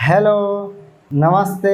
Hello, नमस्ते।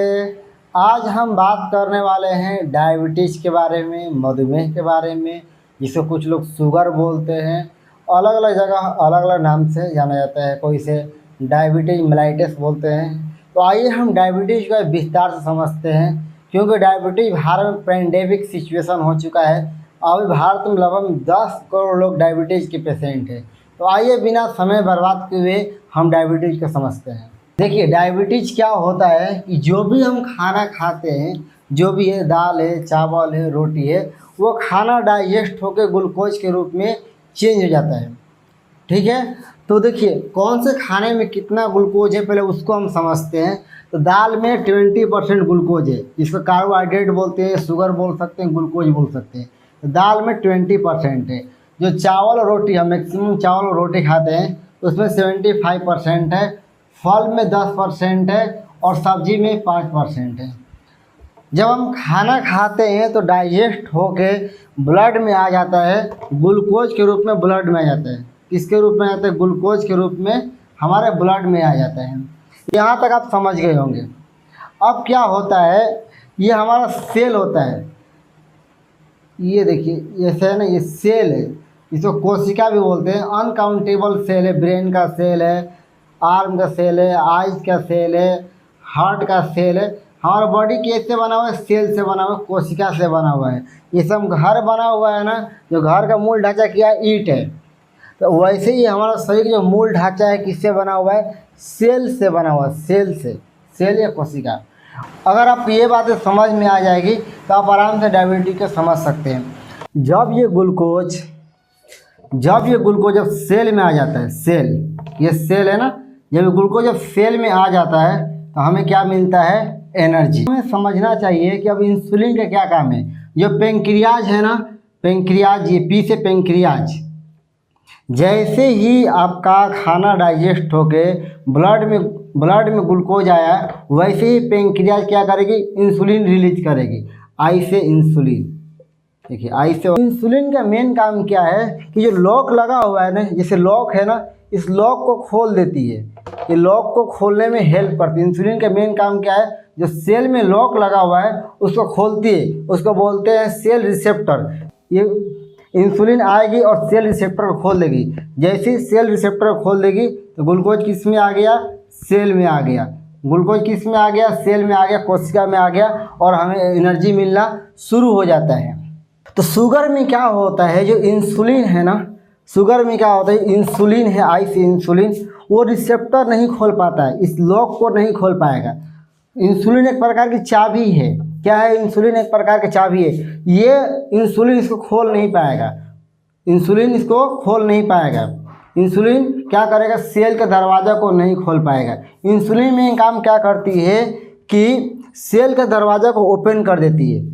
आज हम बात करने वाले हैं डायबिटीज़ के बारे में, मधुमेह के बारे में, जिसे कुछ लोग शुगर बोलते हैं। अलग अलग जगह अलग अलग नाम से जाना जाता है, कोई इसे डायबिटीज़ मेलाइटस बोलते हैं। तो आइए हम डायबिटीज़ का विस्तार से समझते हैं, क्योंकि डायबिटीज़ भारत में पेंडेमिक सिचुएशन हो चुका है। अभी भारत में लगभग 10 करोड़ लोग डायबिटीज़ के पेशेंट हैं। तो आइए बिना समय बर्बाद किए हुए हम डायबिटीज़ को समझते हैं। देखिए, डायबिटीज़ क्या होता है कि जो भी हम खाना खाते हैं, जो भी है, दाल है, चावल है, रोटी है, वो खाना डाइजेस्ट होकर ग्लूकोज के रूप में चेंज हो जाता है। ठीक है, तो देखिए कौन से खाने में कितना ग्लूकोज है पहले उसको हम समझते हैं। तो दाल में 20% ग्लूकोज है, जिसको कार्बोहाइड्रेट बोलते हैं, शुगर बोल सकते हैं, ग्लूकोज बोल सकते हैं। तो दाल में 20% है। जो चावल और रोटी, हम मैक्सिमम चावल और रोटी खाते हैं, उसमें 75% है। फल में 10% है और सब्जी में 5% है। जब हम खाना खाते हैं तो डाइजेस्ट होके ब्लड में आ जाता है, ग्लूकोज के रूप में ब्लड में आ जाता है। किसके रूप में आता है? ग्लूकोज के रूप में हमारे ब्लड में आ जाता है। यहाँ तक आप समझ गए होंगे। अब क्या होता है, ये हमारा सेल होता है। ये देखिए, ये है ना, ये सेल है, इसको कोशिका भी बोलते हैं। अनकाउंटेबल सेल है, ब्रेन का सेल है, आर्म का सेल है, आइज का सेल है, हार्ट का सेल है। हमारा बॉडी कैसे बना हुआ है? सेल से बना हुआ है, कोशिका से बना हुआ है। ये सब घर बना हुआ है ना, जो घर का मूल ढांचा क्या है? ईंट है। तो वैसे ही हमारा शरीर जो मूल ढांचा है किससे बना हुआ है? सेल से बना हुआ है, सेल से, सेल या कोशिका। अगर आप ये बातें समझ में आ जाएगी तो आप आराम से डायबिटीज को समझ सकते हैं। जब ये ग्लूकोज जब सेल में आ जाता है, सेल, ये सेल है ना, जब ग्लूकोज जब सेल में आ जाता है तो हमें क्या मिलता है? एनर्जी। हमें समझना चाहिए कि अब इंसुलिन का क्या काम है। जो पेंक्रियाज है ना, पेंक्रियाज, ये पी से पेंक्रियाज, जैसे ही आपका खाना डाइजेस्ट होके ब्लड में ग्लूकोज आया, वैसे ही पेंक्रियाज क्या करेगी? इंसुलिन रिलीज करेगी। आई से इंसुलिन। देखिए, आई से इंसुलिन का मेन काम क्या है कि जो लॉक लगा हुआ है ना, जैसे लॉक है ना, इस लॉक को खोल देती है। ये लॉक को खोलने में हेल्प करती है। इंसुलिन का मेन काम क्या है? जो सेल में लॉक लगा हुआ है उसको खोलती है, उसको बोलते हैं सेल रिसेप्टर। ये इंसुलिन आएगी और सेल रिसेप्टर को खोल देगी। जैसे ही सेल रिसेप्टर को खोल देगी तो ग्लूकोज किस में आ गया? सेल में आ गया। ग्लूकोज किस में आ गया? सेल में आ गया, कोशिका में आ गया, और हमें एनर्जी मिलना शुरू हो जाता है। तो शुगर में क्या होता है? जो इंसुलिन है ना, शुगर में क्या होता है? इंसुलिन है, आई से इंसुलिन, वो रिसेप्टर नहीं खोल पाता है, इस लॉक को नहीं खोल पाएगा। इंसुलिन एक प्रकार की चाबी है। क्या है? इंसुलिन एक प्रकार की चाबी है। ये इंसुलिन इसको खोल नहीं पाएगा, इंसुलिन इसको खोल नहीं पाएगा। इंसुलिन क्या करेगा? सेल के दरवाज़ा को नहीं खोल पाएगा। इंसुलिन में काम क्या करती है कि सेल के दरवाज़ा को ओपन कर देती है।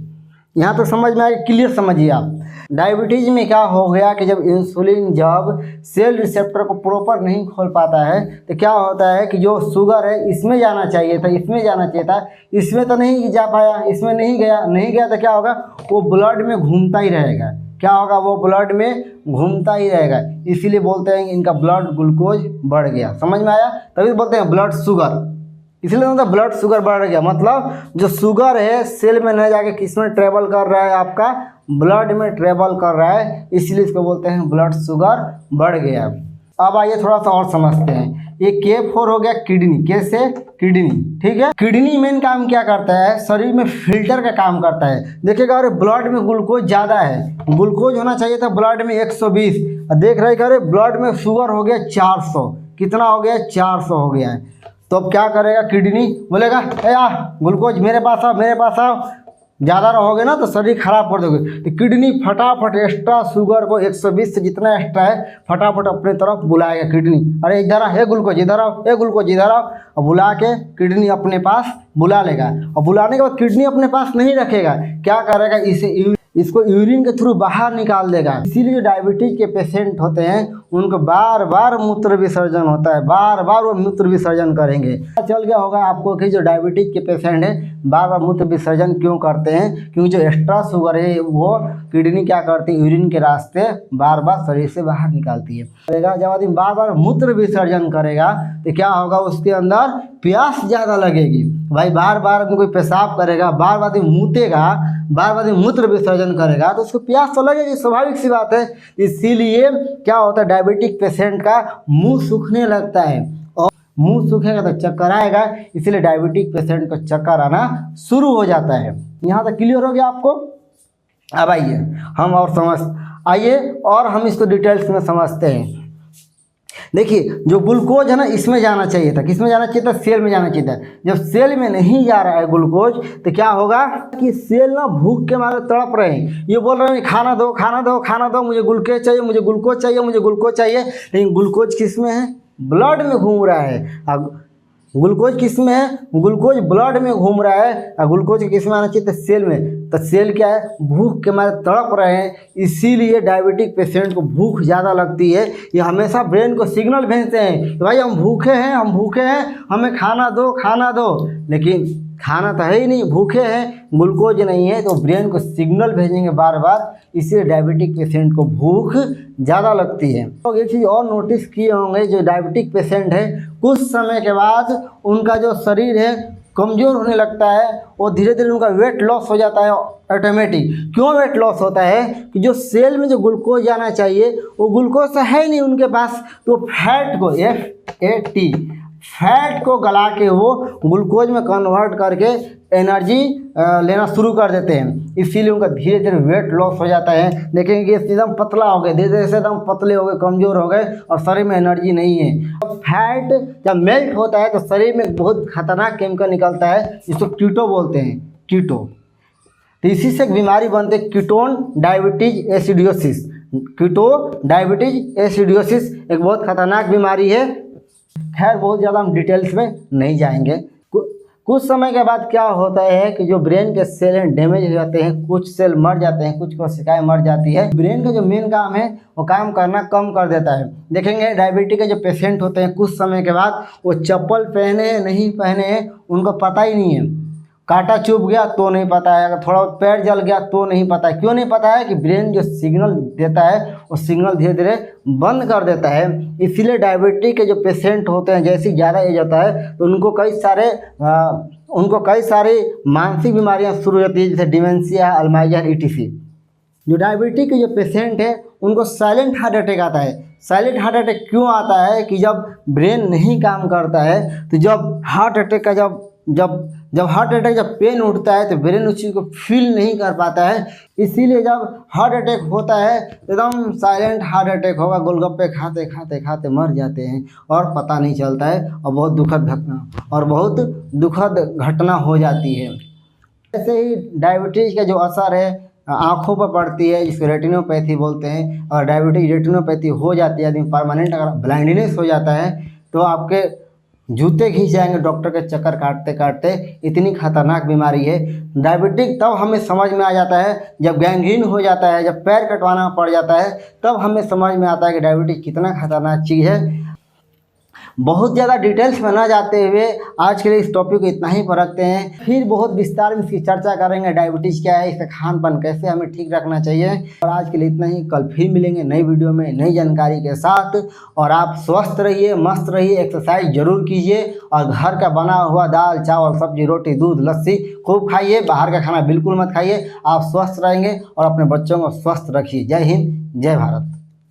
यहाँ तक समझ में आएगा? क्लियर समझिए आप। डायबिटीज़ में क्या हो गया कि जब इंसुलिन जब सेल रिसेप्टर को प्रॉपर नहीं खोल पाता है तो क्या होता है कि जो शुगर है इसमें जाना चाहिए था, इसमें जाना चाहिए था, इसमें तो नहीं जा पाया, इसमें नहीं गया तो क्या होगा? वो ब्लड में घूमता ही रहेगा। क्या होगा? वो ब्लड में घूमता ही रहेगा। इसीलिए बोलते हैं कि इनका ब्लड ग्लूकोज बढ़ गया। समझ में आया? तभी बोलते हैं ब्लड शुगर। इसलिए मतलब ब्लड शुगर बढ़ गया, मतलब जो शुगर है सेल में नहीं जाके किस में ट्रेवल कर रहा है? आपका ब्लड में ट्रेवल कर रहा है, इसलिए इसको बोलते हैं ब्लड शुगर बढ़ गया। अब आइए थोड़ा सा और समझते हैं। ये K4 हो गया किडनी। कैसे? किडनी। ठीक है, किडनी मेन काम क्या करता है? शरीर में फिल्टर का काम करता है। देखिएगा, अरे ब्लड में ग्लूकोज ज़्यादा है, ग्लूकोज होना चाहिए था ब्लड में 120, देख रहे कि अरे ब्लड में शुगर हो गया 400। कितना हो गया? 400 हो गया है। तो अब क्या करेगा? किडनी बोलेगा, ग्लूकोज मेरे पास आओ, मेरे पास आओ। ज़्यादा रहोगे ना तो शरीर खराब कर दोगे। तो किडनी फटाफट एक्स्ट्रा शुगर को 120 से जितना एक्स्ट्रा है फटाफट अपने तरफ बुलाएगा। किडनी, अरे इधर आ, हे ग्लूकोज इधर आओ, हे ग्लूकोज इधर आओ। और बुला के किडनी अपने पास बुला लेगा। और बुलाने के बाद किडनी अपने पास नहीं रखेगा, क्या करेगा? इसको यूरिन के थ्रू बाहर निकाल देगा। इसीलिए जो डायबिटीज के पेशेंट होते हैं उनको बार बार मूत्र विसर्जन होता है, बार बार वो मूत्र विसर्जन करेंगे। चल गया होगा आपको कि जो डायबिटीज के पेशेंट है बार बार मूत्र विसर्जन क्यों करते हैं? क्योंकि जो एक्स्ट्रा शुगर है वो किडनी क्या करती है, यूरिन के रास्ते बार बार शरीर से बाहर निकालती है। जब आदमी बार बार मूत्र विसर्जन करेगा तो क्या होगा, उसके अंदर प्यास ज़्यादा लगेगी। भाई बार बार कोई पेशाब करेगा, बार बार मूतेगा, बार बार मूत्र विसर्जन करेगा तो उसको प्यास तो लगेगी, स्वाभाविक सी बात है। इसीलिए क्या होता है, डायबिटिक पेशेंट का मुंह सूखने लगता है, और मुंह सूखेगा तो चक्कर आएगा, इसलिए डायबिटिक पेशेंट को चक्कर आना शुरू हो जाता है। यहाँ तक क्लियर हो गया आपको? अब आइए और हम इसको डिटेल्स में समझते हैं। देखिए जो ग्लूकोज है ना, इसमें जाना चाहिए था, किसमें जाना चाहिए था, सेल में जाना चाहिए था। जब सेल में नहीं जा रहा है ग्लूकोज तो क्या होगा कि सेल ना भूख के मारे तड़प रहे हैं, ये बोल रहे हैं खाना दो खाना दो खाना दो, मुझे ग्लूकोज चाहिए, मुझे ग्लूकोज चाहिए, मुझे ग्लूकोज चाहिए। लेकिन ग्लूकोज किस में है, ब्लड में घूम रहा है। अब ग्लूकोज किस में है, ग्लूकोज ब्लड में घूम रहा है, और ग्लूकोज किस में आना चाहिए था, सेल में। तो सेल क्या है, भूख के मारे तड़प रहे हैं, इसीलिए डायबिटिक पेशेंट को भूख ज़्यादा लगती है। ये हमेशा ब्रेन को सिग्नल भेजते हैं कि भाई हम भूखे हैं, हम भूखे हैं, हमें खाना दो खाना दो। लेकिन खाना तो है ही नहीं, भूखे हैं, ग्लूकोज नहीं है, तो ब्रेन को सिग्नल भेजेंगे बार बार, इसलिए डायबिटिक पेशेंट को भूख ज़्यादा लगती है। तो एक चीज़ और नोटिस किए होंगे, जो डायबिटिक पेशेंट है कुछ समय के बाद उनका जो शरीर है कमज़ोर होने लगता है, और धीरे धीरे उनका वेट लॉस हो जाता है ऑटोमेटिक। क्यों वेट लॉस होता है कि जो सेल में जो ग्लूकोज जाना चाहिए वो ग्लूकोज तो है ही नहीं उनके पास, तो फैट को FAT फैट को गला के वो ग्लूकोज में कन्वर्ट करके एनर्जी लेना शुरू कर देते हैं। इसीलिए उनका धीरे धीरे वेट लॉस हो जाता है। देखेंगे कि एकदम पतला हो गए, धीरे धीरे से एकदम पतले हो गए, कमज़ोर हो गए, और शरीर में एनर्जी नहीं है। अब फैट जब मेल्ट होता है तो शरीर में बहुत खतरनाक केमिकल निकलता है, जिसको कीटो बोलते हैं, कीटो। तो इसी से एक बीमारी बनती है कीटोन डायबिटीज एसिडोसिस। कीटो डायबिटीज एसिडोसिस एक बहुत खतरनाक बीमारी है। खैर बहुत ज़्यादा हम डिटेल्स में नहीं जाएंगे। कुछ समय के बाद क्या होता है कि जो ब्रेन के सेल हैं डैमेज हो जाते हैं, कुछ सेल मर जाते हैं, कुछ कोशिकाएं मर जाती है। ब्रेन का जो मेन काम है वो काम करना कम कर देता है। देखेंगे डायबिटीज के जो पेशेंट होते हैं कुछ समय के बाद वो चप्पल पहने हैं नहीं पहने हैं उनको पता ही नहीं है। कांटा चुभ गया तो नहीं पता है, अगर थोड़ा पैर जल गया तो नहीं पता है। क्यों नहीं पता है कि ब्रेन जो सिग्नल देता है वो सिग्नल धीरे धीरे बंद कर देता है। इसीलिए डायबिटीज के जो पेशेंट होते हैं, जैसे ज़्यादा एज होता है तो उनको कई सारे मानसिक बीमारियां शुरू होती है, जैसे डिमेंशिया, अल्जाइमर, ETC। जो डायबिटीज के जो पेशेंट है उनको साइलेंट हार्ट अटैक आता है। साइलेंट हार्ट अटैक क्यों आता है कि जब ब्रेन नहीं काम करता है, तो जब हार्ट अटैक का जब हार्ट अटैक जब पेन उठता है तो ब्रेन उस चीज़ को फील नहीं कर पाता है। इसीलिए जब हार्ट अटैक होता है एकदम साइलेंट हार्ट अटैक होगा, गोलगप्पे खाते खाते खाते मर जाते हैं और पता नहीं चलता है, और बहुत दुखद घटना हो जाती है। ऐसे ही डायबिटीज़ का जो असर है आँखों पर पड़ती है, जिसको रेटिनोपैथी बोलते हैं। और डायबिटीज रेटिनोपैथी हो जाती है, आदमी परमानेंट अगर ब्लाइंडनेस हो जाता है तो आपके जूते खींच जाएंगे डॉक्टर के चक्कर काटते काटते। इतनी खतरनाक बीमारी है डायबिटिक। तब हमें समझ में आ जाता है जब गैंग्रीन हो जाता है, जब पैर कटवाना पड़ जाता है, तब हमें समझ में आता है कि डायबिटिक कितना खतरनाक चीज़ है। बहुत ज़्यादा डिटेल्स में ना जाते हुए आज के लिए इस टॉपिक को इतना ही पर रखते हैं। फिर बहुत विस्तार में इसकी चर्चा करेंगे, डायबिटीज़ क्या है, इसका खान पान कैसे हमें ठीक रखना चाहिए। और आज के लिए इतना ही, कल फिर मिलेंगे नई वीडियो में नई जानकारी के साथ। और आप स्वस्थ रहिए, मस्त रहिए, एक्सरसाइज जरूर कीजिए, और घर का बना हुआ दाल चावल सब्जी रोटी दूध लस्सी खूब खाइए, बाहर का खाना बिल्कुल मत खाइए। आप स्वस्थ रहेंगे और अपने बच्चों को स्वस्थ रखिए। जय हिंद, जय भारत।